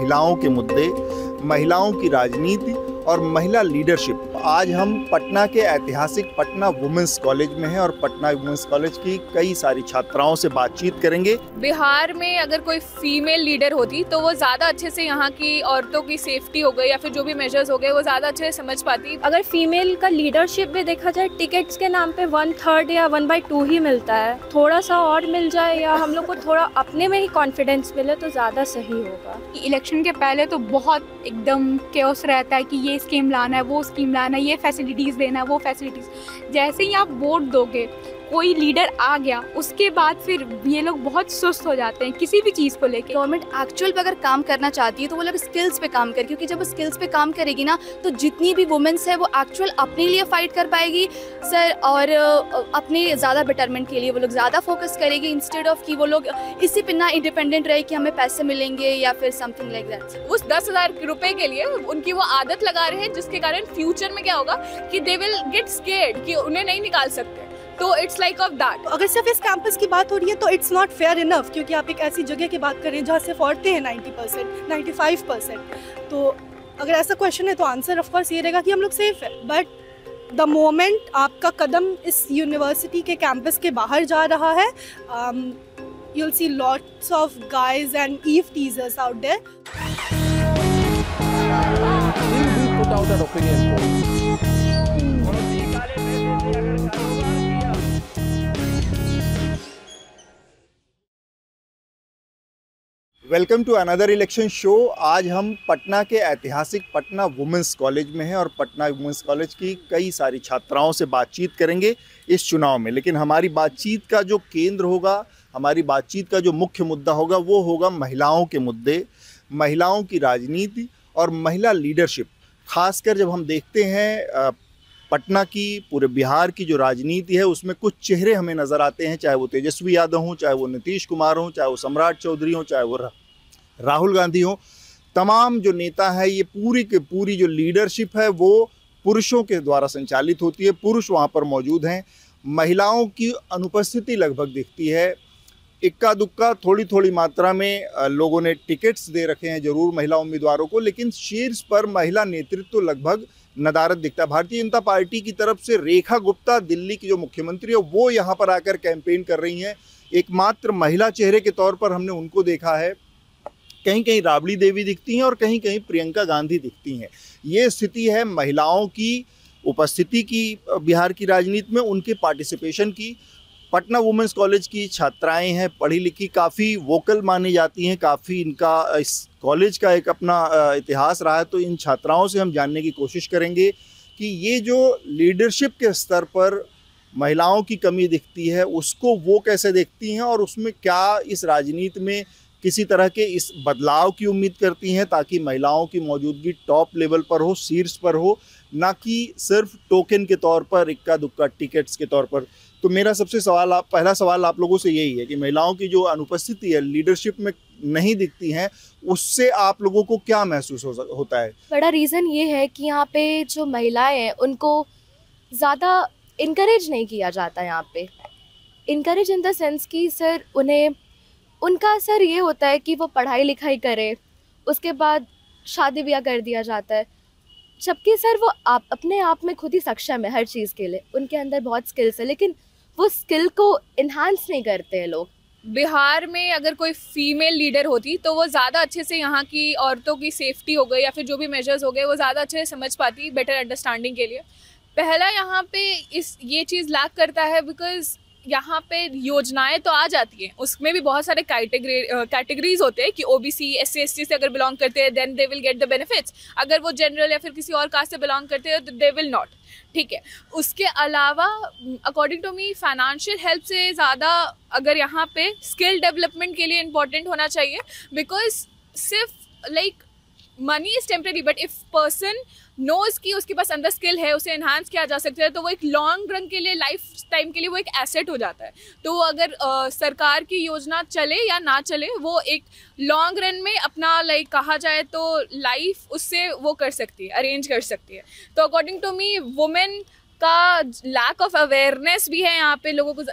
महिलाओं के मुद्दे, महिलाओं की राजनीति और महिला लीडरशिप। आज हम पटना के ऐतिहासिक पटना वुमेन्स कॉलेज में हैं और पटना वुमेन्स कॉलेज की कई सारी छात्राओं से बातचीत करेंगे। बिहार में अगर कोई फीमेल लीडर होती तो वो ज़्यादा अच्छे से यहाँ की औरतों की सेफ्टी हो गई या फिर जो भी मेजर्स हो गए वो ज़्यादा अच्छे से समझ पाती। अगर फीमेल का लीडरशिप भी देखा जाए, टिकट्स के नाम पे 1/3 या 1/2 ही मिलता है। थोड़ा सा और मिल जाए या हम लोग को थोड़ा अपने में ही कॉन्फिडेंस मिले तो ज़्यादा सही होगा। इलेक्शन के पहले तो बहुत एकदम केओस रहता है कि ये स्कीम लाना है, वो स्कीम लाना है, ये फैसिलिटीज़ देना है, वो फैसिलिटीज़। जैसे ही आप वोट दोगे, कोई लीडर आ गया, उसके बाद फिर ये लोग बहुत सुस्त हो जाते हैं किसी भी चीज़ को लेके। गवर्नमेंट एक्चुअल पे अगर काम करना चाहती है तो वो लोग स्किल्स पे काम करे, क्योंकि जब वो स्किल्स पे काम करेगी ना तो जितनी भी वुमेन्स है वो एक्चुअल अपने लिए फाइट कर पाएगी सर, और अपने ज़्यादा बेटरमेंट के लिए वो लोग ज़्यादा फोकस करेगी, इंस्टेड ऑफ कि वो लोग इसी पे ना इंडिपेंडेंट रहे कि हमें पैसे मिलेंगे या फिर समथिंग लाइक दैट। उस 10,000 रुपए के लिए उनकी वो आदत लगा रहे हैं, जिसके कारण फ्यूचर में क्या होगा कि दे विल गेट स्केर्ड कि उन्हें नहीं निकाल सकते। तो इट्स लाइक ऑफ दैट। अगर सिर्फ इस कैंपस की बात हो रही है तो इट्स नॉट फेयर इनफ, क्योंकि आप एक ऐसी जगह की बात कर रहे हैं जहाँ सिर्फ औरतें हैं 90%, 95%। तो अगर ऐसा क्वेश्चन है तो आंसर ऑफ कोर्स ये रहेगा कि हम लोग सेफ है। बट द मोमेंट आपका कदम इस यूनिवर्सिटी के कैंपस के बाहर जा रहा है, you'll see lots of guys and eve teasers out there. Will we put out an opinion poll? Welcome to another election show. आज हम पटना के ऐतिहासिक पटना वुमेन्स कॉलेज में हैं और पटना वुमेन्स कॉलेज की कई सारी छात्राओं से बातचीत करेंगे इस चुनाव में। लेकिन हमारी बातचीत का जो केंद्र होगा, हमारी बातचीत का जो मुख्य मुद्दा होगा वो होगा महिलाओं के मुद्दे, महिलाओं की राजनीति और महिला लीडरशिप। खासकर जब हम देखते हैं पटना की, पूरे बिहार की जो राजनीति है उसमें कुछ चेहरे हमें नज़र आते हैं, चाहे वो तेजस्वी यादव हों, चाहे वो नीतीश कुमार हों, चाहे वो सम्राट चौधरी हों, चाहे वो राहुल गांधी हों। तमाम जो नेता है, ये पूरी की पूरी जो लीडरशिप है वो पुरुषों के द्वारा संचालित होती है। पुरुष वहाँ पर मौजूद हैं। महिलाओं की अनुपस्थिति लगभग दिखती है। इक्का दुक्का थोड़ी थोड़ी मात्रा में लोगों ने टिकट्स दे रखे हैं जरूर महिला उम्मीदवारों को, लेकिन शीर्ष पर महिला नेतृत्व लगभग नदारद दिखता है। भारतीय जनता पार्टी की तरफ से रेखा गुप्ता, दिल्ली की जो मुख्यमंत्री है, वो यहाँ पर आकर कैंपेन कर रही हैं। एकमात्र महिला चेहरे के तौर पर हमने उनको देखा है। कहीं कहीं राबड़ी देवी दिखती हैं और कहीं कहीं प्रियंका गांधी दिखती हैं। ये स्थिति है महिलाओं की उपस्थिति की बिहार की राजनीति में, उनके पार्टिसिपेशन की। पटना वुमेन्स कॉलेज की छात्राएं हैं, पढ़ी लिखी, काफ़ी वोकल मानी जाती हैं, काफ़ी इनका इस कॉलेज का एक अपना इतिहास रहा है। तो इन छात्राओं से हम जानने की कोशिश करेंगे कि ये जो लीडरशिप के स्तर पर महिलाओं की कमी दिखती है उसको वो कैसे देखती हैं और उसमें क्या इस राजनीति में किसी तरह के इस बदलाव की उम्मीद करती हैं ताकि महिलाओं की मौजूदगी टॉप लेवल पर हो, शीर्ष पर हो, ना कि सिर्फ टोकन के तौर पर, इक्का दुक्का टिकट्स के तौर पर। तो मेरा सबसे पहला सवाल आप लोगों से यही है कि महिलाओं की जो अनुपस्थिति है, लीडरशिप में नहीं दिखती हैं, उससे आप लोगों को क्या महसूस होता है? बड़ा रीज़न ये है कि यहाँ पे जो महिलाएं हैं उनको ज़्यादा इनकरेज नहीं किया जाता। यहाँ पे इनकरेज इन द सेंस कि सर उनका सर ये होता है कि वो पढ़ाई लिखाई करे, उसके बाद शादी ब्याह कर दिया जाता है, जबकि सर वो अपने आप में खुद ही सक्षम है हर चीज़ के लिए, उनके अंदर बहुत स्किल्स है, लेकिन वो स्किल को इन्हांस नहीं करते हैं लोग। बिहार में अगर कोई फीमेल लीडर होती तो वो ज़्यादा अच्छे से यहाँ की औरतों की सेफ्टी हो गई या फिर जो भी मेजर्स हो गए वो ज़्यादा अच्छे से समझ पाती, बेटर अंडरस्टैंडिंग के लिए। पहला यहाँ पे ये चीज़ लैक करता है बिकॉज यहाँ पे योजनाएं तो आ जाती हैं, उसमें भी बहुत सारे कैटेगरीज होते हैं कि ओबीसी, एससी, एसटी से अगर बिलोंग करते हैं then they will get the benefits. अगर वो जनरल या फिर किसी और कास्ट से बिलोंग करते हैं तो दे विल नॉट। ठीक है, उसके अलावा according to me financial help से ज़्यादा अगर यहाँ पे स्किल डेवलपमेंट के लिए इम्पोर्टेंट होना चाहिए, बिकॉज सिर्फ like money is temporary but if person knows कि उसके पास अंदर स्किल है, उसे एनहांस किया जा सकता है, तो वो एक लॉन्ग रन के लिए, लाइफ टाइम के लिए वो एक एसेट हो जाता है। तो अगर सरकार की योजना चले या ना चले, वो एक लॉन्ग रन में अपना लाइक कहा जाए तो लाइफ उससे वो कर सकती है, अरेंज कर सकती है। तो अकॉर्डिंग टू मी वुमेन का लैक ऑफ अवेयरनेस भी है यहाँ पे। लोगों को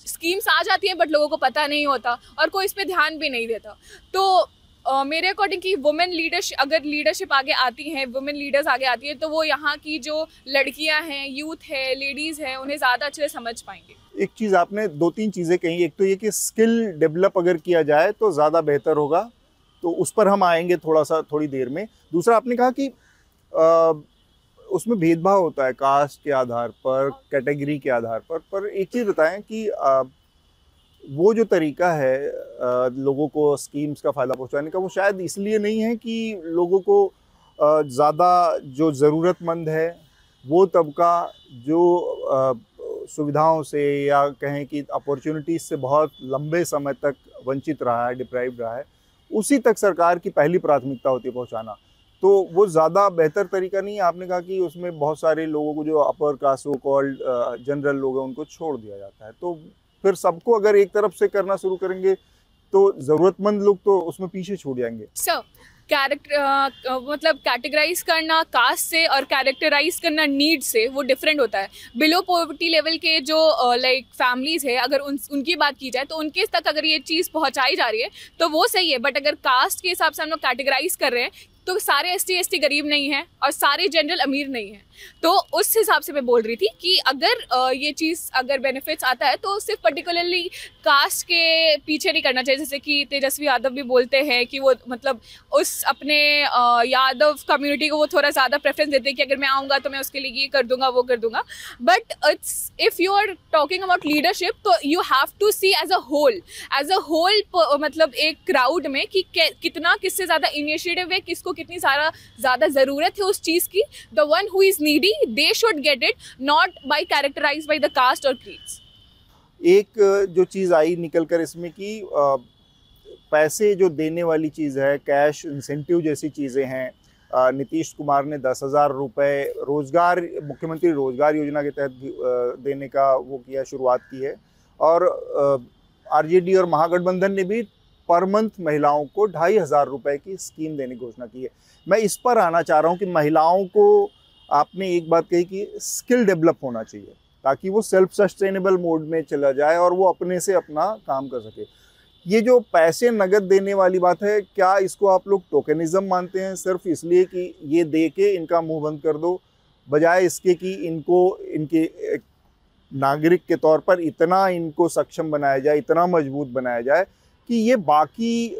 स्कीम्स आ जाती हैं बट लोगों को पता नहीं होता और कोई इस पर ध्यान भी नहीं देता। तो मेरे अकॉर्डिंग कि वुमेन लीडरशिप, अगर लीडरशिप आगे आती हैं, वुमेन लीडर्स आगे आती है, तो वो यहाँ की जो लड़कियाँ हैं, यूथ है, लेडीज़ हैं, उन्हें ज़्यादा अच्छे से समझ पाएंगे। एक चीज़ आपने 2-3 चीज़ें कही, एक तो ये कि स्किल डेवलप अगर किया जाए तो ज़्यादा बेहतर होगा, तो उस पर हम आएंगे थोड़ी देर में। दूसरा आपने कहा कि उसमें भेदभाव होता है कास्ट के आधार पर, कैटेगरी के आधार पर एक चीज़ बताएं कि वो जो तरीका है लोगों को स्कीम्स का फ़ायदा पहुंचाने का, वो शायद इसलिए नहीं है कि लोगों को ज़्यादा जो ज़रूरतमंद है वो तबका जो सुविधाओं से या कहें कि अपॉर्चुनिटीज़ से बहुत लंबे समय तक वंचित रहा है, डिप्राइव्ड रहा है, उसी तक सरकार की पहली प्राथमिकता होती है पहुंचाना, तो वो ज़्यादा बेहतर तरीका नहीं है। आपने कहा कि उसमें बहुत सारे लोगों को जो upper caste, so called general लोग हैं, उनको छोड़ दिया जाता है, तो फिर सबको अगर एक तरफ से करना शुरू करेंगे तो ज़रूरतमंद लोग तो उसमें पीछे छूट जाएंगे। मतलब कैटेगराइज करना कास्ट से और कैरेक्टराइज करना नीड से वो डिफरेंट होता है। बिलो पॉवर्टी लेवल के जो लाइक फैमिलीज है, अगर उनकी बात की जाए तो उनके तक अगर ये चीज़ पहुंचाई जा रही है तो वो सही है, बट अगर कास्ट के हिसाब से हम लोग कैटेगराइज कर रहे हैं तो सारे ST गरीब नहीं हैं और सारे जनरल अमीर नहीं हैं। तो उस हिसाब से मैं बोल रही थी कि अगर ये चीज़ अगर बेनिफिट्स आता है तो सिर्फ पर्टिकुलरली कास्ट के पीछे नहीं करना चाहिए। जैसे कि तेजस्वी यादव भी बोलते हैं कि वो मतलब उस अपने यादव कम्युनिटी को वो थोड़ा ज़्यादा प्रेफरेंस देते हैं कि अगर मैं आऊँगा तो मैं उसके लिए ये कर दूंगा, वो कर दूंगा। But it's if you are talking about leadership तो you have to see as a whole मतलब एक क्राउड में कि कितना किससे ज़्यादा इनिशिएटिव है, किसको कितनी ज़्यादा ज़रूरत है उस चीज़ की। The one who is needy, they should get it, not by characterized by the caste or creeds. एक जो चीज़ आई निकल कर इसमें कि पैसे जो देने वाली चीज़ है, कैश इंसेंटिव जैसी चीज़ें हैं, नीतीश कुमार ने 10,000 रुपये रोज़गार, मुख्यमंत्री रोज़गार योजना के तहत देने का वो किया, शुरुआत की है, और RJD और महागठबंधन ने भी पर मंथ महिलाओं को 2,500 रुपये की स्कीम देने की घोषणा की है। मैं इस पर आना चाह रहा हूँ कि महिलाओं को, आपने एक बात कही कि स्किल डेवलप होना चाहिए ताकि वो सेल्फ सस्टेनेबल मोड में चला जाए और वो अपने से अपना काम कर सके। ये जो पैसे नगद देने वाली बात है, क्या इसको आप लोग टोकनिज्म मानते हैं, सिर्फ इसलिए कि ये दे के इनका मुंह बंद कर दो, बजाय इसके कि इनको इनके नागरिक के तौर पर इतना इनको सक्षम बनाया जाए, इतना मजबूत बनाया जाए कि ये बाकी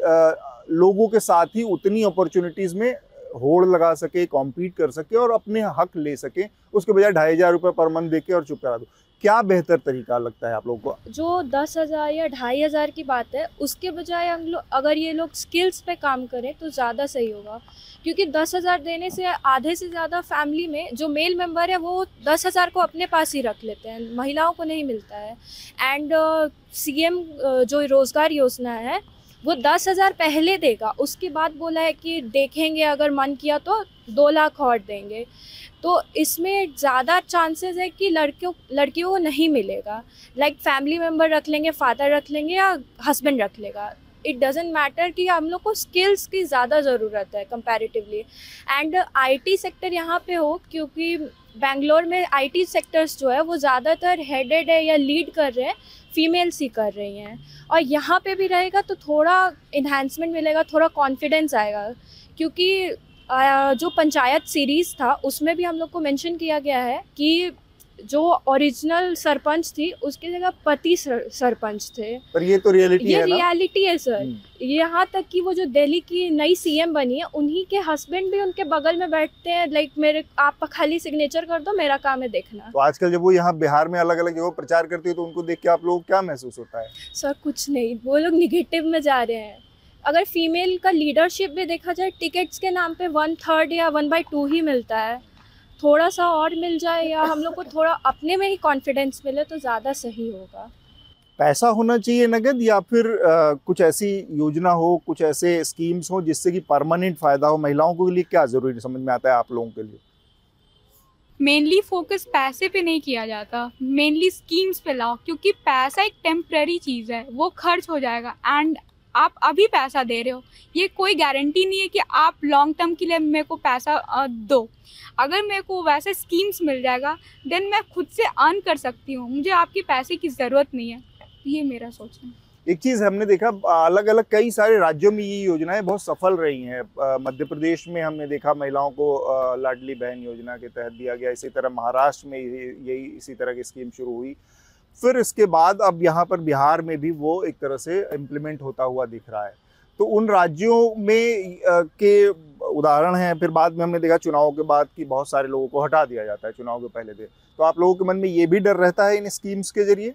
लोगों के साथ ही उतनी अपॉर्चुनिटीज़ में होड़ लगा सके, कॉम्पीट कर सके और अपने हक ले सके, उसके बजाय 2,500 रुपये पर मंथ देके और चुप करा दो। क्या बेहतर तरीका लगता है आप लोगों को? जो 10,000 या 2,500 की बात है, उसके बजाय हम लोग अगर ये लोग स्किल्स पे काम करें तो ज़्यादा सही होगा, क्योंकि 10,000 देने से आधे से ज़्यादा फैमिली में जो मेल मेंबर है वो 10,000 को अपने पास ही रख लेते हैं, महिलाओं को नहीं मिलता है। एंड CM जो रोज़गार योजना है वो 10,000 पहले देगा, उसके बाद बोला है कि देखेंगे अगर मन किया तो 2 लाख और देंगे। तो इसमें ज़्यादा चांसेस है कि लड़कियों को नहीं मिलेगा। लाइक फैमिली मेम्बर रख लेंगे, फादर रख लेंगे या हस्बैंड रख लेगा, इट डजेंट मैटर कि हम लोग को स्किल्स की ज़्यादा ज़रूरत है कंपैरेटिवली। एंड IT सेक्टर यहाँ पे हो, क्योंकि बेंगलोर में IT सेक्टर्स जो है वो ज़्यादातर हेडेड है या लीड कर रहे हैं, फीमेल्स ही कर रही हैं, और यहाँ पे भी रहेगा तो थोड़ा इन्हांसमेंट मिलेगा, थोड़ा कॉन्फिडेंस आएगा। क्योंकि जो पंचायत सीरीज़ था उसमें भी हम लोग को मेंशन किया गया है कि जो ओरिजिनल सरपंच थी उसकी जगह पति सरपंच थे। पर ये तो रियलिटी है ना? रियलिटी है सर। यहाँ तक कि वो जो दिल्ली की नई CM बनी है, उन्हीं के हस्बैंड भी उनके बगल में बैठते हैं, लाइक आप खाली सिग्नेचर कर दो, मेरा काम है देखना। तो आजकल जब वो यहाँ बिहार में अलग अलग जगह प्रचार करती है तो उनको देख के आप लोगों को क्या महसूस होता है? सर कुछ नहीं, वो लोग निगेटिव में जा रहे हैं। अगर फीमेल का लीडरशिप भी देखा जाए, टिकट्स के नाम पे 1/3 या 1/2 ही मिलता है, थोड़ा सा और मिल जाए या हम लोग को थोड़ा अपने में ही कॉन्फिडेंस मिले तो ज़्यादा सही होगा। पैसा होना चाहिए नगद, या फिर कुछ ऐसी योजना हो, कुछ ऐसे स्कीम्स हो जिससे कि परमानेंट फ़ायदा हो महिलाओं के लिए? क्या ज़रूरी समझ में आता है आप लोगों के लिए? मेनली फोकस पैसे पे नहीं किया जाता, मेनली स्कीम्स पे लाओ, क्योंकि पैसा एक टेम्पररी चीज़ है, वो खर्च हो जाएगा। एंड आप अभी पैसा दे रहे हो, ये कोई गारंटी नहीं है कि आप लॉन्ग टर्म के लिए मेरे को पैसा दो। अगर मेरे को वैसे स्कीम्स मिल जाएगा देन मैं खुद से अर्न कर सकती हूँ, मुझे आपके पैसे की ज़रूरत नहीं है। ये मेरा सोच है। एक चीज़ हमने देखा, अलग अलग कई सारे राज्यों में ये योजनाएं बहुत सफल रही हैं। मध्य प्रदेश में हमने देखा महिलाओं को लाडली बहन योजना के तहत दिया गया, इसी तरह महाराष्ट्र में यही इसी तरह की स्कीम शुरू हुई। फिर इसके बाद अब यहाँ पर बिहार में भी वो एक तरह से इम्प्लीमेंट होता हुआ दिख रहा है। तो उन राज्यों में के उदाहरण हैं। फिर बाद में हमने देखा चुनाव के बाद कि बहुत सारे लोगों को हटा दिया जाता है चुनाव के पहले दिन। तो आप लोगों के मन में ये भी डर रहता है इन स्कीम्स के जरिए?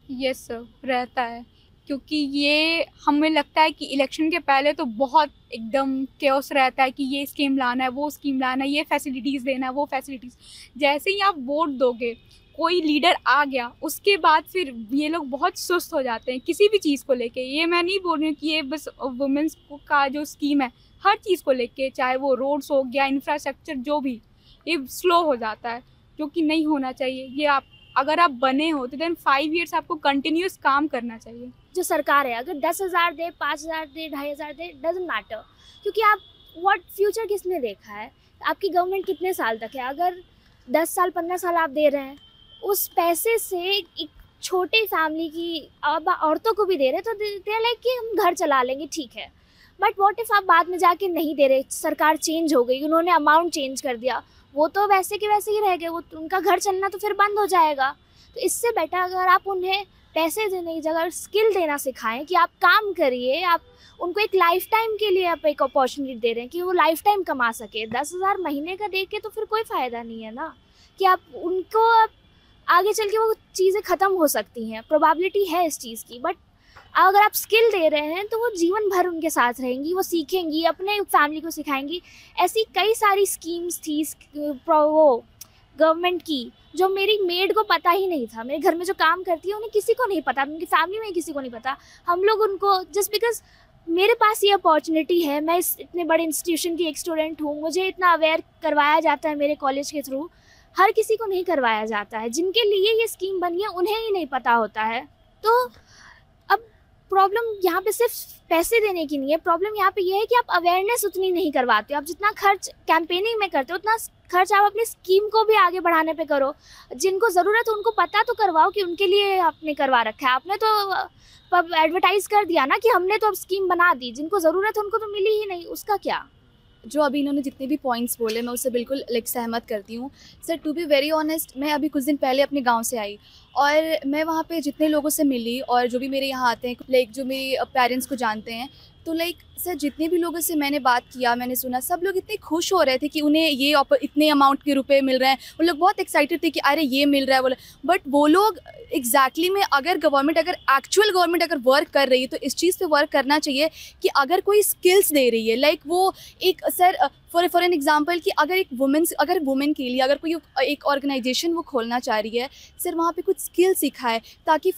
यस सर, रहता है, क्योंकि ये हमें लगता है कि इलेक्शन के पहले तो बहुत एकदम केओस रहता है कि ये स्कीम लाना है, वो स्कीम लाना है, ये फैसिलिटीज़ देना है, वो फैसिलिटीज़। जैसे ही आप वोट दोगे, कोई लीडर आ गया, उसके बाद फिर ये लोग बहुत सुस्त हो जाते हैं किसी भी चीज़ को लेके। ये मैं नहीं बोल रही हूँ कि ये बस वुमेंस का जो स्कीम है, हर चीज़ को लेके, चाहे वो रोड्स हो गया, इंफ्रास्ट्रक्चर, जो भी, ये स्लो हो जाता है, जो कि नहीं होना चाहिए। ये आप अगर आप बने हो तो देन 5 ईयर्स आपको कंटिन्यूस काम करना चाहिए। जो सरकार है अगर 10,000 दे, 5,000 दे, 2,500 दे, डजेंट मैटर, क्योंकि आप व्हाट फ्यूचर किसने देखा है, आपकी गवर्नमेंट कितने साल तक है। अगर 10 साल 15 साल आप दे रहे हैं, उस पैसे से एक छोटी फैमिली की औरतों को भी दे रहे हैं, तो दे लाइक कि हम घर चला लेंगे, ठीक है। बट व्हाट इफ़ आप बाद में जाके नहीं दे रहे, सरकार चेंज हो गई, उन्होंने अमाउंट चेंज कर दिया, वो तो वैसे के वैसे ही रह गए, वो उनका घर चलना तो फिर बंद हो जाएगा। तो इससे बेटर अगर आप उन्हें पैसे देने की जगह स्किल देना सिखाएं कि आप काम करिए, आप उनको एक लाइफ टाइम के लिए आप एक अपॉर्चुनिटी दे रहे हैं कि वो लाइफ टाइम कमा सके। 10,000 महीने का दे के तो फिर कोई फ़ायदा नहीं है ना, कि आप उनको आगे चल के वो चीज़ें ख़त्म हो सकती हैं, प्रोबेबिलिटी है इस चीज़ की। बट अगर आप स्किल दे रहे हैं तो वो जीवन भर उनके साथ रहेंगी, वो सीखेंगी, अपने फैमिली को सिखाएंगी। ऐसी कई सारी स्कीम्स थी वो गवर्नमेंट की जो मेरी मेड को पता ही नहीं था। मेरे घर में जो काम करती है उन्हें किसी को नहीं पता, उनकी फैमिली में किसी को नहीं पता। हम लोग उनको जस्ट बिकॉज मेरे पास ये अपॉर्चुनिटी है, मैं इस इतने बड़े इंस्टीट्यूशन की एक स्टूडेंट हूँ, मुझे इतना अवेयर करवाया जाता है मेरे कॉलेज के थ्रू, हर किसी को नहीं करवाया जाता है। जिनके लिए ये स्कीम बनी है उन्हें ही नहीं पता होता है। तो अब प्रॉब्लम यहाँ पे सिर्फ पैसे देने की नहीं है, प्रॉब्लम यहाँ पे ये है कि आप अवेयरनेस उतनी नहीं करवाते हो। आप जितना खर्च कैंपेनिंग में करते हो उतना खर्च आप अपनी स्कीम को भी आगे बढ़ाने पे करो। जिनको ज़रूरत है उनको पता तो करवाओ कि उनके लिए आपने करवा रखा है। आपने तो एडवर्टाइज़ कर दिया ना कि हमने तो अब स्कीम बना दी, जिनको ज़रूरत है उनको तो मिली ही नहीं, उसका क्या। जो अभी इन्होंने जितने भी पॉइंट्स बोले मैं उससे बिल्कुल सहमत करती हूँ sir. To be very honest, मैं अभी कुछ दिन पहले अपने गांव से आई और मैं वहाँ पे जितने लोगों से मिली और जो भी मेरे यहाँ आते हैं, जो मेरे पेरेंट्स को जानते हैं, तो सर जितने भी लोगों से मैंने बात किया, मैंने सुना, सब लोग इतने खुश हो रहे थे कि उन्हें ये इतने अमाउंट के रुपए मिल रहे हैं। वो लोग बहुत एक्साइटेड थे कि अरे ये मिल रहा है बोले। बट वो लोग एग्जैक्टली में अगर एक्चुअल गवर्नमेंट अगर वर्क कर रही है तो इस चीज़ पे वर्क करना चाहिए कि अगर कोई स्किल्स दे रही है, वो एक सर फॉर एन एग्जांपल कि अगर वुमेन के लिए अगर कोई एक ऑर्गेनाइजेशन वो खोलना चाह रही है, सर वहाँ पे कुछ स्किल सिखाए ताकि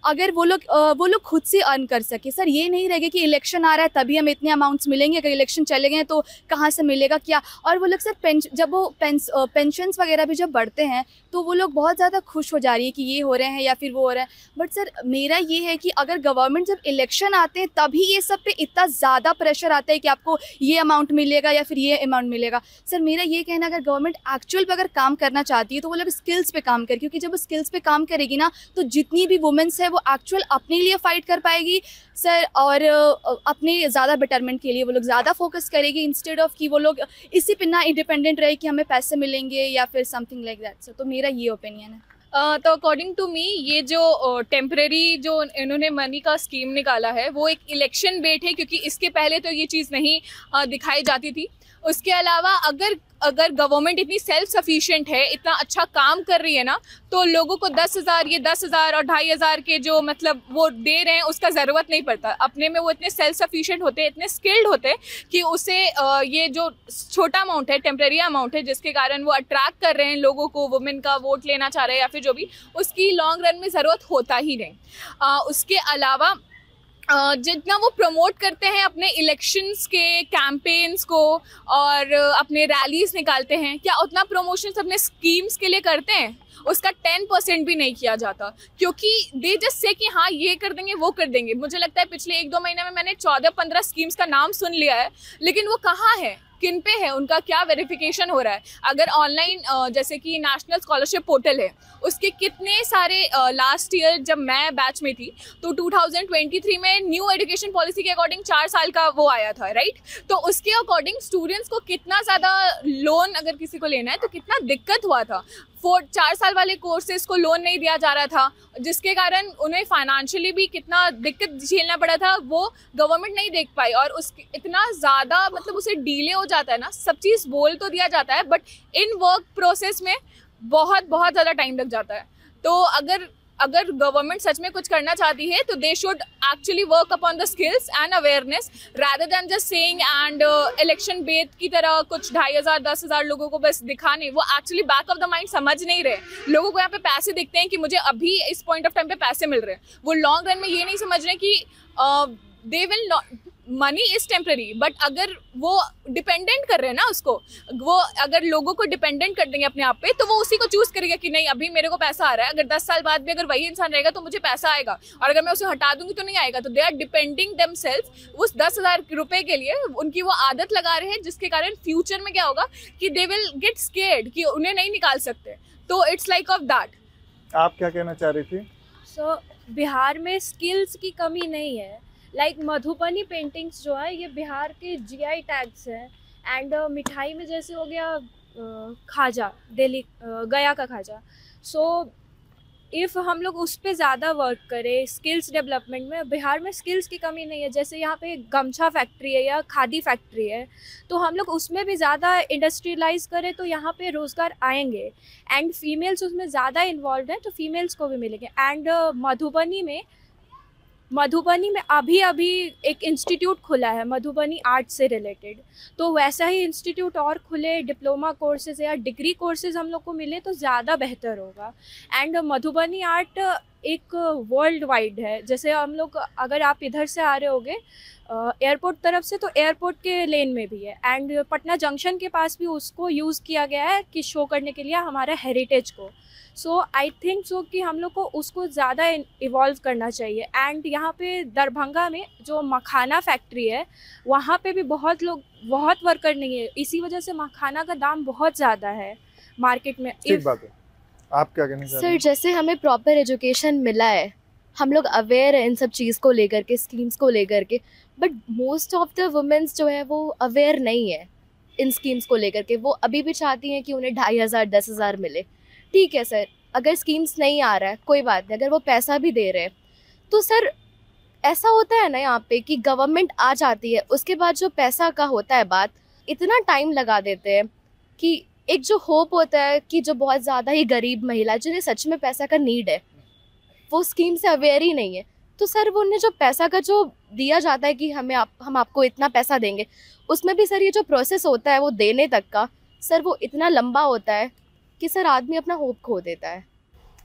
अगर वो लोग खुद से अर्न कर सके। सर ये नहीं रहेगा कि इलेक्शन आ रहा है तभी हमें इतने अमाउंट्स मिलेंगे, अगर इलेक्शन चले गए तो कहाँ से मिलेगा क्या। और वो लोग सर जब वो पेंशन्स वगैरह भी जब बढ़ते हैं तो वो लोग बहुत ज़्यादा खुश हो जा रही है कि ये हो रहे हैं या फिर वो हो रहा है। बट सर मेरा ये है कि अगर गवर्नमेंट जब इलेक्शन आते हैं तभी ये सब पे इतना ज़्यादा प्रेशर आता है कि आपको ये अमाउंट मिलेगा या फिर ये अमाउंट मिलेगा। सर मेरा ये कहना, अगर गवर्नमेंट एक्चुअल पे अगर काम करना चाहती है तो वो लोग स्किल्स पे काम करे, क्योंकि जब वो स्किल्स पे काम करेगी ना तो जितनी भी वुमेन्स है वो एक्चुअल अपने लिए फ़ाइट कर पाएगी सर, और अपने ज़्यादा बेटरमेंट के लिए वो लोग ज़्यादा फोकस करेगी, इंस्टेड ऑफ कि वो लोग इसी पे ना इंडिपेंडेंट रहे कि हमें पैसे मिलेंगे या फिर समथिंग लाइक दैट। सर तो मेरा ये ओपिनियन है। तो अकॉर्डिंग टू मी ये जो टेम्परेरी जो इन्होंने मनी का स्कीम निकाला है वो एक इलेक्शन बेट है, क्योंकि इसके पहले तो ये चीज़ नहीं दिखाई जाती थी। उसके अलावा अगर गवर्नमेंट इतनी सेल्फ सफिशिएंट है, इतना अच्छा काम कर रही है ना, तो लोगों को 10,000 और 2,500 के जो मतलब वो दे रहे हैं उसका ज़रूरत नहीं पड़ता। अपने में वो इतने सेल्फ सफिशिएंट होते हैं, इतने स्किल्ड होते हैं कि उसे ये जो छोटा अमाउंट है, टेम्परेरी अमाउंट है, जिसके कारण वो अट्रैक्ट कर रहे हैं लोगों को, वुमेन का वोट लेना चाह रहे हैं या फिर जो भी, उसकी लॉन्ग रन में ज़रूरत होता ही नहीं। उसके अलावा जितना वो प्रमोट करते हैं अपने इलेक्शंस के कैंपेन्स को और अपने रैलीज निकालते हैं, क्या उतना प्रमोशंस अपने स्कीम्स के लिए करते हैं? उसका 10% भी नहीं किया जाता, क्योंकि दे जस्ट से कि हाँ ये कर देंगे वो कर देंगे। मुझे लगता है पिछले 1-2 महीने में मैंने 14-15 स्कीम्स का नाम सुन लिया है, लेकिन वो कहाँ है? किन पे है, उनका क्या वेरिफिकेशन हो रहा है। अगर ऑनलाइन जैसे कि नेशनल स्कॉलरशिप पोर्टल है, उसके कितने सारे लास्ट ईयर जब मैं बैच में थी तो 2023 में न्यू एजुकेशन पॉलिसी के अकॉर्डिंग 4 साल का वो आया था, राइट। तो उसके अकॉर्डिंग स्टूडेंट्स को कितना ज़्यादा लोन अगर किसी को लेना है तो कितना दिक्कत हुआ था। 4 साल वाले कोर्सेज को लोन नहीं दिया जा रहा था, जिसके कारण उन्हें फाइनेंशियली भी कितना दिक्कत झेलना पड़ा था, वो गवर्नमेंट नहीं देख पाई। और उसके इतना ज़्यादा मतलब उसे डिले हो जाता है ना, सब चीज़ बोल तो दिया जाता है बट इन वर्क प्रोसेस में बहुत बहुत ज़्यादा टाइम लग जाता है। तो अगर गवर्नमेंट सच में कुछ करना चाहती है तो they should actually work upon the skills and awareness rather than just saying and election bet की तरह कुछ 2500 10,000 लोगों को बस दिखाने। वो actually back of the mind समझ नहीं रहे। लोगों को यहाँ पे पैसे दिखते हैं कि मुझे अभी इस पॉइंट ऑफ टाइम पे पैसे मिल रहे हैं, वो लॉन्ग रन में ये नहीं समझ रहे कि they will not, money is temporary but अगर वो डिपेंडेंट कर रहे हैं ना उसको, वो अगर लोगों को डिपेंडेंट कर देंगे अपने आप पे तो वो उसी को चूज करेगा कि नहीं अभी मेरे को पैसा आ रहा है, अगर 10 साल बाद भी अगर वही इंसान रहेगा तो मुझे पैसा आएगा, और अगर मैं उसे हटा दूंगी तो नहीं आएगा। तो दे आर डिपेंडिंग देमसेल्फ उस 10,000 रुपए के लिए, उनकी वो आदत लगा रहे हैं, जिसके कारण फ्यूचर में क्या होगा कि दे विल गेट स्केर्ड कि उन्हें नहीं निकाल सकते। तो इट्स लाइक ऑफ दैट। आप क्या कहना चाह रही थी? सो बिहार में स्किल्स की कमी नहीं है। लाइक मधुबनी पेंटिंग्स जो है ये बिहार के जीआई टैग्स हैं। एंड मिठाई में जैसे हो गया खाजा, दिल्ली गया का खाजा। सो इफ़ हम लोग उस पर ज़्यादा वर्क करें स्किल्स डेवलपमेंट में, बिहार में स्किल्स की कमी नहीं है। जैसे यहाँ पे गमछा फैक्ट्री है या खादी फैक्ट्री है, तो हम लोग उसमें भी ज़्यादा इंडस्ट्रियलाइज करें तो यहाँ पे रोज़गार आएंगे। एंड फीमेल्स उसमें ज़्यादा इन्वॉल्व हैं तो फीमेल्स को भी मिलेंगे। एंड मधुबनी में अभी एक इंस्टीट्यूट खुला है मधुबनी आर्ट से रिलेटेड, तो वैसा ही इंस्टीट्यूट और खुले, डिप्लोमा कोर्सेज या डिग्री कोर्सेज हम लोग को मिले तो ज़्यादा बेहतर होगा। एंड मधुबनी आर्ट एक वर्ल्ड वाइड है। जैसे हम लोग अगर आप इधर से आ रहे होगे एयरपोर्ट तरफ से, तो एयरपोर्ट के लेन में भी है। एंड पटना जंक्शन के पास भी उसको यूज़ किया गया है कि शो करने के लिए हमारा हेरिटेज को। सो आई थिंक सो कि हम लोग को उसको ज़्यादा इवॉल्व करना चाहिए। एंड यहाँ पे दरभंगा में जो मखाना फैक्ट्री है वहाँ पे भी बहुत वर्कर नहीं है, इसी वजह से मखाना का दाम बहुत ज़्यादा है मार्केट में। ठीक बात है। आप क्या कहना चाह रहे हैं? सर जैसे हमें प्रॉपर एजुकेशन मिला है, हम लोग अवेयर हैं इन सब चीज़ को लेकर के, स्कीम्स को लेकर के, but most of the womens जो है वो अवेयर नहीं है इन स्कीम्स को लेकर के। वो अभी भी चाहती हैं कि उन्हें 2,500 10,000 मिले। ठीक है सर, अगर स्कीम्स नहीं आ रहा है कोई बात नहीं, अगर वो पैसा भी दे रहे हैं तो सर ऐसा होता है ना यहाँ पे कि गवर्नमेंट आ जाती है, उसके बाद जो पैसा का होता है बात, इतना टाइम लगा देते हैं कि एक जो होप होता है कि जो बहुत ज़्यादा ही गरीब महिला जिन्हें सच में पैसा का नीड है वो स्कीम से अवेयर ही नहीं है। तो सर वो उन्हें जो पैसा का जो दिया जाता है कि हम आपको इतना पैसा देंगे, उसमें भी सर ये जो प्रोसेस होता है वो देने तक का, सर वो इतना लंबा होता है कि सर आदमी अपना होप खो देता है।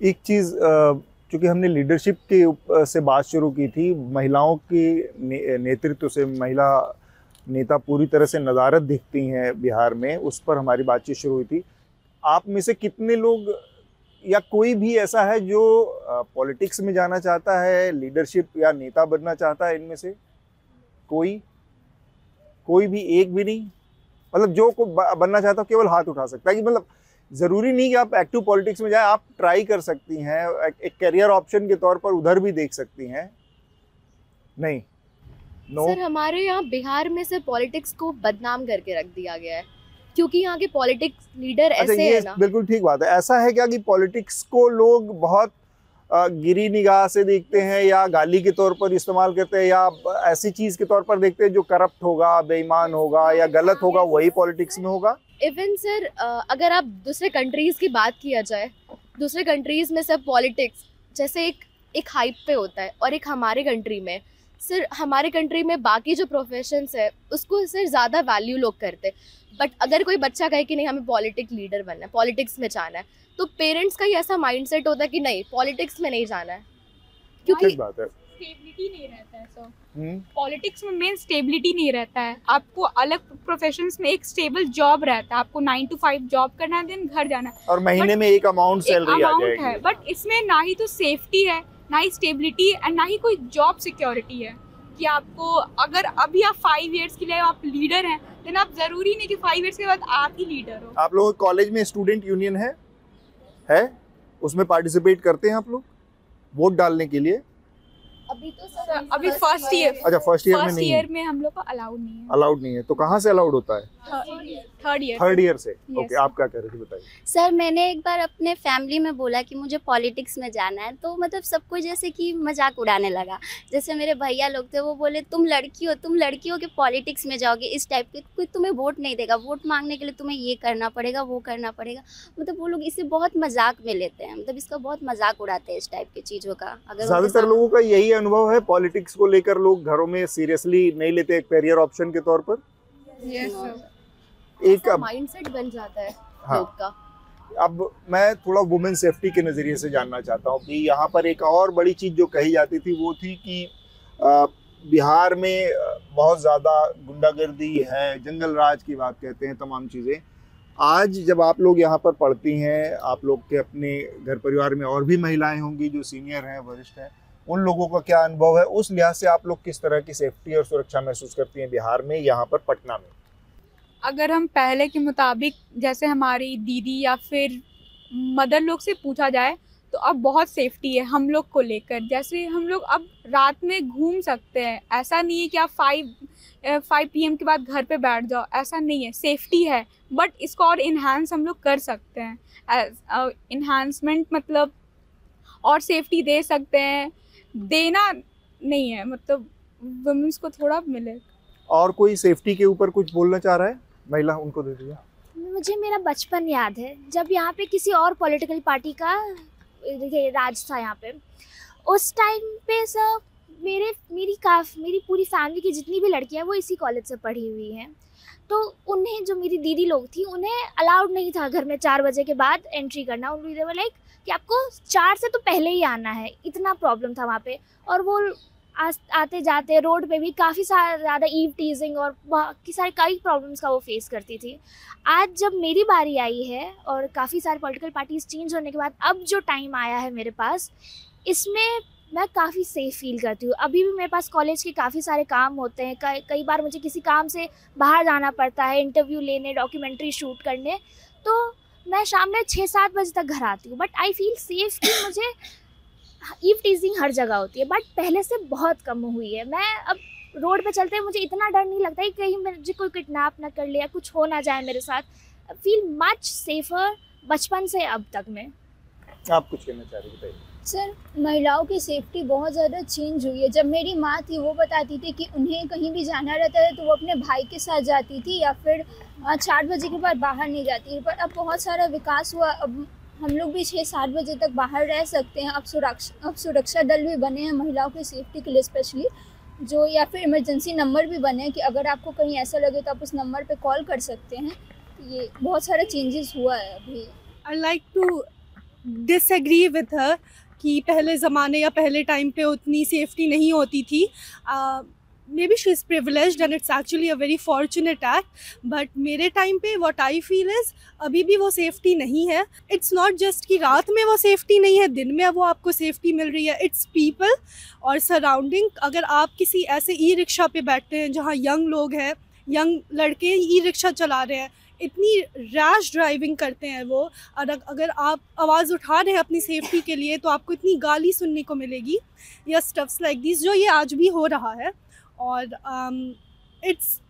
एक चीज़ चूँकि हमने लीडरशिप के से बात शुरू की थी, महिलाओं के नेतृत्व से महिला नेता पूरी तरह से नदारत दिखती हैं बिहार में, उस पर हमारी बातचीत शुरू हुई थी। आप में से कितने लोग या कोई भी ऐसा है जो पॉलिटिक्स में जाना चाहता है, लीडरशिप या नेता बनना चाहता है? इनमें से कोई भी एक भी नहीं? मतलब जो को बनना चाहता है केवल हाथ उठा सकता है, कि मतलब ज़रूरी नहीं कि आप एक्टिव पॉलिटिक्स में जाएं, आप ट्राई कर सकती हैं, एक करियर ऑप्शन के तौर पर उधर भी देख सकती हैं। नहीं नो सर हमारे यहाँ बिहार में से पॉलिटिक्स को बदनाम करके रख दिया गया है, क्योंकि यहाँ के पॉलिटिक्स लीडर ऐसे ये है ना। बिल्कुल ठीक बात है। ऐसा है क्या कि पॉलिटिक्स को लोग बहुत गिरी निगाह से देखते हैं या गाली के तौर पर इस्तेमाल करते हैं या ऐसी चीज़ के तौर पर देखते हैं जो करप्ट होगा, बेईमान होगा या गलत होगा वही पॉलिटिक्स में होगा? इवन सर अगर आप दूसरे कंट्रीज़ की बात किया जाए, दूसरे कंट्रीज़ में सब पॉलिटिक्स जैसे एक हाइप पे होता है, और एक हमारे कंट्री में सर, हमारे कंट्री में बाकी जो प्रोफेशंस है उसको सर ज़्यादा वैल्यू लोग करते हैं। बट अगर कोई बच्चा कहे कि नहीं हमें पॉलिटिक्स लीडर बनना है, पॉलिटिक्स में जाना है, तो पेरेंट्स का ही ऐसा माइंडसेट होता है कि नहीं पॉलिटिक्स में नहीं जाना है, क्योंकि ठीक बात है। स्टेबिलिटी नहीं रहता है सर। पॉलिटिक्स में मेन स्टेबिलिटी नहीं रहता है। आपको अलग प्रोफेशंस में एक स्टेबल जॉब रहता है, आपको 9 to 5 जॉब करना है, दिन घर जाना है और महीने में एक अमाउंट सैलरी आ जाएगी है। बट इसमें ना ही तो सेफ्टी है, ना ही स्टेबिलिटी, एंड ना ही कोई जॉब सिक्योरिटी है। कि आपको अगर अभी आप 5 इयर्स के लिए आप लीडर हैं, लेकिन आप ज़रूरी नहीं कि 5 इयर्स के बाद आप ही लीडर हो। आप लोगों के कॉलेज में स्टूडेंट यूनियन है? उसमें पार्टिसिपेट करते हैं आप लोग वोट डालने के लिए? अभी तो सर अभी फर्स्ट ईयर, अच्छा, फर्स्ट ईयर में फर्स्ट नहीं ईयर है, में हम लोग को अलाउड नहीं है। अलाउड नहीं है। तो कहाँ से अलाउड होता है? थर्ड ईयर से। ओके, आप क्या कह रहे थे, बताइए। सर मैंने एक बार अपने फैमिली में बोला कि मुझे पॉलिटिक्स में जाना है, तो मतलब सबको जैसे कि मजाक उड़ाने लगा। जैसे मेरे भैया लोग थे, वो बोले तुम लड़की हो कि पॉलिटिक्स में जाओगे, इस टाइप के, कोई तुम्हें वोट नहीं देगा, वोट मांगने के लिए तुम्हें ये करना पड़ेगा, वो करना पड़ेगा। मतलब वो लोग इसे बहुत मजाक में लेते हैं, मतलब इसका बहुत मजाक उड़ाते हैं इस टाइप की चीज़ों का। अगर ज्यादातर लोगों का यही अनुभव है, पॉलिटिक्स को लेकर लोग घरों में सीरियसली नहीं लेते एक करियर ऑप्शन के तौर पर। एक माइंडसेट बन जाता है हाँ, लोग का। अब मैं थोड़ा वुमेन सेफ्टी के नज़रिए से जानना चाहता हूँ कि यहाँ पर एक और बड़ी चीज़ जो कही जाती थी वो थी कि बिहार में बहुत ज़्यादा गुंडागर्दी है, जंगल राज की बात कहते हैं, तमाम चीज़ें। आज जब आप लोग यहाँ पर पढ़ती हैं, आप लोग के अपने घर परिवार में और भी महिलाएं होंगी जो सीनियर हैं, वरिष्ठ हैं, उन लोगों का क्या अनुभव है? उस लिहाज से आप लोग किस तरह की सेफ्टी और सुरक्षा महसूस करती हैं बिहार में, यहाँ पर पटना में? अगर हम पहले के मुताबिक जैसे हमारी दीदी या फिर मदर लोग से पूछा जाए तो अब बहुत सेफ्टी है हम लोग को लेकर। जैसे हम लोग अब रात में घूम सकते हैं, ऐसा नहीं है कि आप 5 PM के बाद घर पे बैठ जाओ, ऐसा नहीं है, सेफ्टी है। बट इसको और इन्हांस हम लोग कर सकते हैं। इन्हांसमेंट मतलब और सेफ्टी दे सकते हैं, देना नहीं है, मतलब वुमेन्स को थोड़ा मिले। और कोई सेफ्टी के ऊपर कुछ बोलना चाह रहा है महिला? उनको दे दीजिए। मुझे मेरा बचपन याद है जब यहाँ पे किसी और पॉलिटिकल पार्टी का राज था यहाँ पे। उस टाइम पे सर मेरी पूरी फैमिली की जितनी भी लड़कियाँ वो इसी कॉलेज से पढ़ी हुई हैं, तो उन्हें, जो मेरी दीदी लोग थी, उन्हें अलाउड नहीं था घर में 4 बजे के बाद एंट्री करना। उन्होंने बोला कि आपको 4 से तो पहले ही आना है, इतना प्रॉब्लम था वहाँ पे। और वो आते जाते रोड पे भी काफ़ी ज़्यादा ईव टीजिंग और कई प्रॉब्लम्स का वो फेस करती थी। आज जब मेरी बारी आई है और काफ़ी सारे पॉलिटिकल पार्टीज चेंज होने के बाद अब जो टाइम आया है मेरे पास, इसमें मैं काफ़ी सेफ़ फील करती हूँ। अभी भी मेरे पास कॉलेज के काफ़ी सारे काम होते हैं, कई बार मुझे किसी काम से बाहर जाना पड़ता है, इंटरव्यू लेने, डॉक्यूमेंट्री शूट करने, तो मैं शाम में 6-7 बजे तक घर आती हूँ। बट आई फील सेफ़ कि मुझे ईव टीजिंग हर जगह होती है, बट पहले से बहुत कम हुई है। मैं अब रोड पे चलते मुझे इतना डर नहीं लगता कि कहीं मुझे कोई किडनैप ना कर ले या कुछ हो ना जाए मेरे साथ। फील मच सेफर बचपन से अब तक में। आप कुछ कहना चाह रही हैं, बताइए। सर, महिलाओं की सेफ्टी बहुत ज़्यादा चेंज हुई है। जब मेरी माँ थी वो बताती थी कि उन्हें कहीं भी जाना रहता था तो वो अपने भाई के साथ जाती थी या फिर 4 बजे के बाद बाहर नहीं जाती थी। पर अब बहुत सारा विकास हुआ, अब हम लोग भी 6-7 बजे तक बाहर रह सकते हैं। अब सुरक्षा दल भी बने हैं महिलाओं की सेफ्टी के लिए स्पेशली, जो या फिर इमरजेंसी नंबर भी बने हैं कि अगर आपको कहीं ऐसा लगे तो आप उस नंबर पे कॉल कर सकते हैं। ये बहुत सारा चेंजेस हुआ है अभी। I like to disagree with her कि पहले ज़माने या पहले टाइम पे उतनी सेफ्टी नहीं होती थी। May be she is privileged and it's actually a very fortunate act, but मेरे टाइम पे व्हाट आई फील इज़ अभी भी वो सेफ्टी नहीं है। इट्स नॉट जस्ट कि रात में वो सेफ्टी नहीं है, दिन में वो आपको सेफ्टी मिल रही है। इट्स पीपल और सराउंडिंग। अगर आप किसी ऐसे ई रिक्शा पे बैठते हैं जहाँ यंग लोग हैं, यंग लड़के ई रिक्शा चला रहे हैं, इतनी रैश ड्राइविंग करते हैं वो, और अगर आप आवाज़ उठा रहे हैं अपनी सेफ्टी के लिए तो आपको इतनी गाली सुनने को मिलेगी या स्टफ्स लाइक दिस, जो ये आज भी हो रहा है। और इट्स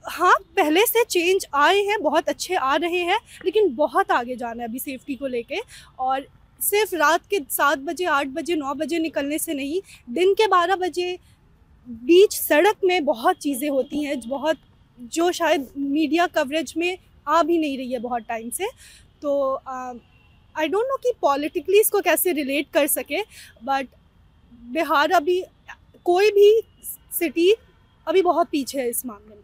हाँ, पहले से चेंज आए हैं, बहुत अच्छे आ रहे हैं, लेकिन बहुत आगे जाना है अभी सेफ्टी को लेके। और सिर्फ रात के 7 बजे, 8 बजे, 9 बजे निकलने से नहीं, दिन के 12 बजे बीच सड़क में बहुत चीज़ें होती हैं, बहुत जो शायद मीडिया कवरेज में आ भी नहीं रही है बहुत टाइम से। तो आई डोंट नो कि पॉलिटिकली इसको कैसे रिलेट कर सके, बट बिहार अभी कोई भी सिटी अभी बहुत पीछे है इस मामले में।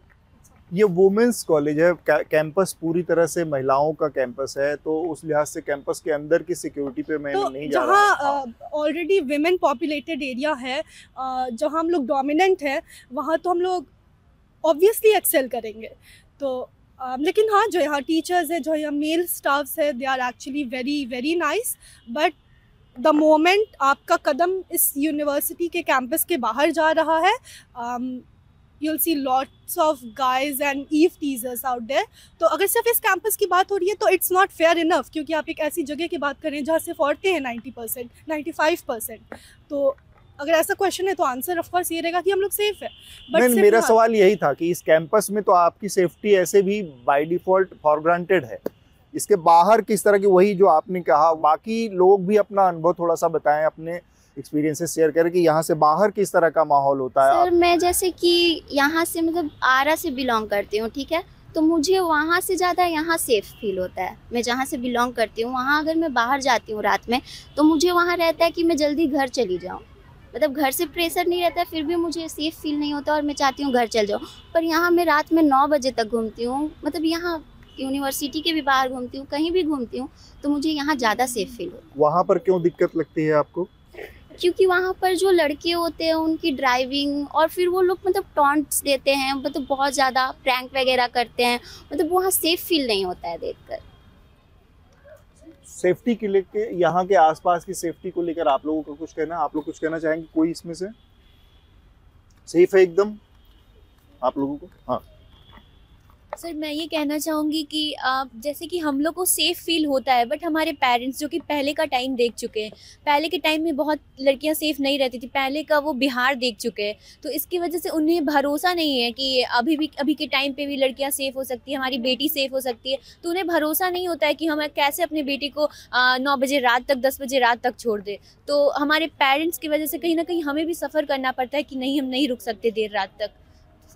ये वुमेन्स कॉलेज है, कैंपस पूरी तरह से महिलाओं का कैंपस है, तो उस लिहाज से कैंपस के अंदर की सिक्योरिटी पे मैं तो नहीं जा रहा। जहाँ ऑलरेडी विमेन पॉपुलेटेड एरिया है, जहाँ हम लोग डोमिनेंट है, वहाँ तो हम लोग ऑब्वियसली एक्सेल करेंगे। तो लेकिन हाँ, जो यहाँ टीचर्स है, जो यहाँ मेल स्टाफ्स है, they are actually very very nice, but the moment आपका कदम इस यूनिवर्सिटी के कैंपस के बाहर जा रहा है, you'll see lots of guys and eve teasers out there. तो अगर सिर्फ इस कैंपस की बात हो रही है तो it's not fair enough, क्योंकि आप एक ऐसी जगह की बात कर रहे हैं जहाँ सिर्फ औरतें हैं 90%, 95%. तो अगर ऐसा क्वेश्चन है तो आंसर ऑफ कोर्स ये रहेगा कि हम लोग सेफ है. बट मेरा सवाल यही था कि इस कैंपस में तो आपकी सेफ्टी ऐसे भी बाय डिफॉल्ट फॉर ग्रांटेड है, इसके बाहर किस तरह की, वही जो आपने कहा, बाकी लोग भी अपना अनुभव थोड़ा सा बताएं, अपने एक्सपीरियंसेस शेयर करें कि यहाँ से बाहर किस तरह का माहौल होता है. सर मैं जैसे कि यहाँ से मतलब आरा से बिलोंग करती हूँ, ठीक है, तो मुझे वहाँ से ज़्यादा यहाँ सेफ़ फील होता है. मैं जहाँ से बिलोंग करती हूँ वहाँ अगर मैं बाहर जाती हूँ रात में तो मुझे वहाँ रहता है कि मैं जल्दी घर चली जाऊँ. मतलब घर से प्रेशर नहीं रहता है, फिर भी मुझे सेफ़ फील नहीं होता और मैं चाहती हूँ घर चल जाऊँ. पर यहाँ मैं रात में 9 बजे तक घूमती हूँ, मतलब यहाँ यूनिवर्सिटी के भी बाहर घूमती हूँ, कहीं भी घूमती हूँ, तो मुझे यहाँ ज़्यादा सेफ़ फील होता है. वहाँ पर क्यों दिक्कत लगती है आपको? क्योंकि वहाँ पर जो लड़के होते हैं उनकी ड्राइविंग, और फिर वो लोग मतलब टॉन्ट्स देते हैं, मतलब बहुत ज़्यादा प्रैंक वगैरह करते हैं, मतलब वहाँ सेफ फील नहीं होता है देखकर. सेफ्टी के लेके, यहाँ के आसपास की सेफ्टी को लेकर आप लोगों को कुछ कहना, आप लोग कुछ कहना चाहेंगे? कोई इसमें से सेफ है एकदम आप लोगों को? हाँ सर मैं ये कहना चाहूँगी कि जैसे कि हम लोग को सेफ़ फील होता है, बट हमारे पेरेंट्स जो कि पहले का टाइम देख चुके हैं, पहले के टाइम में बहुत लड़कियां सेफ़ नहीं रहती थी, पहले का वो बिहार देख चुके हैं, तो इसकी वजह से उन्हें भरोसा नहीं है कि अभी के टाइम पे भी लड़कियां सेफ़ हो सकती है, हमारी बेटी सेफ़ हो सकती है. तो उन्हें भरोसा नहीं होता है कि हम कैसे अपने बेटी को 9 बजे रात तक, 10 बजे रात तक छोड़ दे. तो हमारे पेरेंट्स की वजह से कहीं ना कहीं हमें भी सफ़र करना पड़ता है कि नहीं, हम नहीं रुक सकते देर रात तक.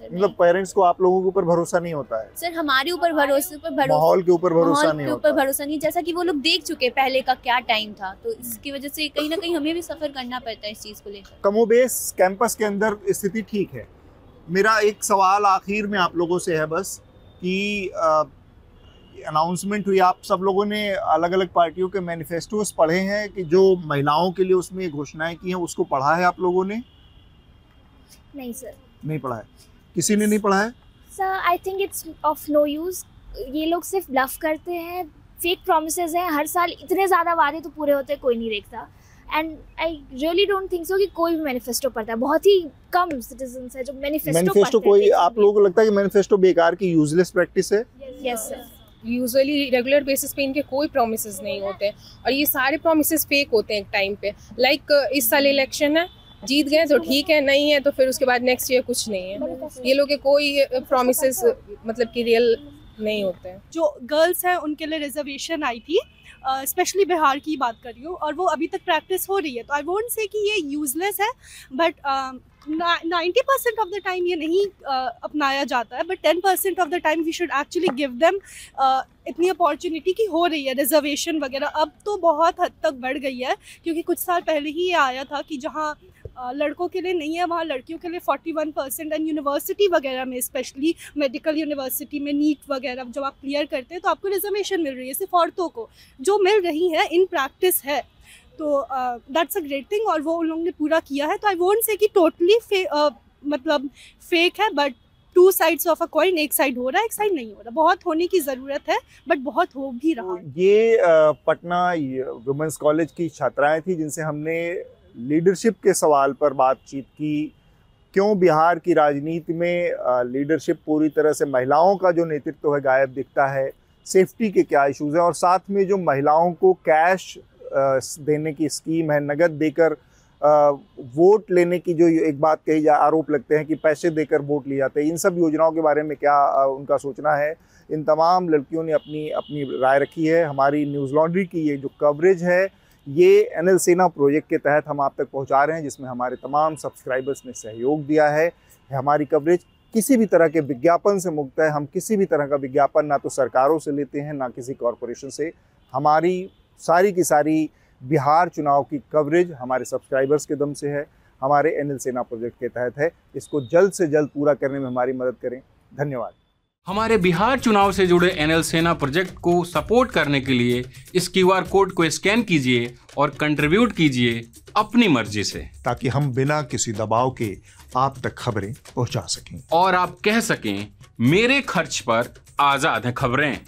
मतलब पेरेंट्स को आप लोगों के ऊपर भरोसा नहीं होता है? सर हमारे ऊपर भरोसा, माहौल के ऊपर भरोसा नहीं होता, भरोसा नहीं, जैसा कि वो लोग देख चुके हैं पहले का क्या टाइम था, तो इसकी वजह से कहीं ना कहीं हमें भी सफर करना पड़ता है इस चीज को लेकर. कमोबेश कैंपस के अंदर स्थिति ठीक है. मेरा एक सवाल आखिर में आप लोगों से है बस कि अनाउंसमेंट हुई, आप सब लोगों ने अलग अलग पार्टियों के मैनिफेस्टोस पढ़े हैं कि जो महिलाओं के लिए उसमें घोषणाएं की हैं, उसको पढ़ा है आप लोगों ने? नहीं सर, नहीं पढ़ा है. किसी ने नहीं पढ़ा है? Sir I think it's of no use. ये लोग सिर्फ ब्लफ करते हैं, फेक प्रोमिसेस हैं, हर साल इतने ज़्यादा वादे तो पूरे होते कोई नहीं देखता. And I really don't think so कि कोई भी मैनिफेस्टो पढ़ता है. बहुत ही कम सिटीजन्स है जो मैनिफेस्टो कोई, आप लोगों को लगता है कि मैनिफेस्टो बेकार की यूजलेस प्रैक्टिस है? Yes sir. Usually regular basis पे इनके कोई प्रोमिसेस नहीं होते और ये सारे प्रोमिसेस फेक होते हैं एक टाइम पे. लाइक इस साल इलेक्शन है, जीत गए तो ठीक है, नहीं है तो फिर उसके बाद नेक्स्ट ईयर कुछ नहीं है. ये लोग के कोई प्रॉमिसेस मतलब कि रियल नहीं होते हैं. जो गर्ल्स हैं उनके लिए रिजर्वेशन आई थी, स्पेशली बिहार की बात कर रही हूँ, और वो अभी तक प्रैक्टिस हो रही है. तो आई वोंट से कि ये यूजलेस है, बट 90% ऑफ द टाइम ये नहीं अपनाया जाता है, but 10% of the time we should actually give them इतनी अपॉर्चुनिटी की हो रही है रिजर्वेशन वगैरह. अब तो बहुत हद तक बढ़ गई है, क्योंकि कुछ साल पहले ही ये आया था कि जहाँ लड़कों के लिए नहीं है वहाँ लड़कियों के लिए 41%. एंड यूनिवर्सिटी वगैरह में, स्पेशली मेडिकल यूनिवर्सिटी में नीट वगैरह जब आप क्लियर करते हैं तो आपको रिजर्वेशन मिल रही है. सिर्फ औरतों को जो मिल रही है इन प्रैक्टिस है, तो दैट्स अ ग्रेट थिंग, और वो उन लोगों ने पूरा किया है. तो आई वोंट से कि टोटली मतलब फेक है, but 2 sides of a coin. एक साइड हो रहा है, एक साइड नहीं हो रहा. बहुत होने की ज़रूरत है, बट बहुत हो भी रहा है. ये पटना वुमेंस कॉलेज की छात्राएं थी जिनसे हमने लीडरशिप के सवाल पर बातचीत की. क्यों बिहार की राजनीति में लीडरशिप पूरी तरह से, महिलाओं का जो नेतृत्व है गायब दिखता है, सेफ्टी के क्या इश्यूज़ हैं, और साथ में जो महिलाओं को कैश देने की स्कीम है, नगद देकर वोट लेने की जो एक बात कही जा, आरोप लगते हैं कि पैसे देकर वोट लिए जाते हैं, इन सब योजनाओं के बारे में क्या उनका सोचना है. इन तमाम लड़कियों ने अपनी राय रखी है. हमारी न्यूज़ लॉन्ड्री की ये जो कवरेज है ये एनएल सेना प्रोजेक्ट के तहत हम आप तक पहुंचा रहे हैं, जिसमें हमारे तमाम सब्सक्राइबर्स ने सहयोग दिया है. हमारी कवरेज किसी भी तरह के विज्ञापन से मुक्त है. हम किसी भी तरह का विज्ञापन ना तो सरकारों से लेते हैं, ना किसी कॉरपोरेशन से. हमारी सारी की सारी बिहार चुनाव की कवरेज हमारे सब्सक्राइबर्स के दम से है, हमारे एनएल सेना प्रोजेक्ट के तहत है. इसको जल्द से जल्द पूरा करने में हमारी मदद करें. धन्यवाद. हमारे बिहार चुनाव से जुड़े एनएल सेना प्रोजेक्ट को सपोर्ट करने के लिए इस क्यूआर कोड को स्कैन कीजिए और कंट्रीब्यूट कीजिए अपनी मर्जी से, ताकि हम बिना किसी दबाव के आप तक खबरें पहुंचा सकें और आप कह सकें मेरे खर्च पर आजाद हैं खबरें.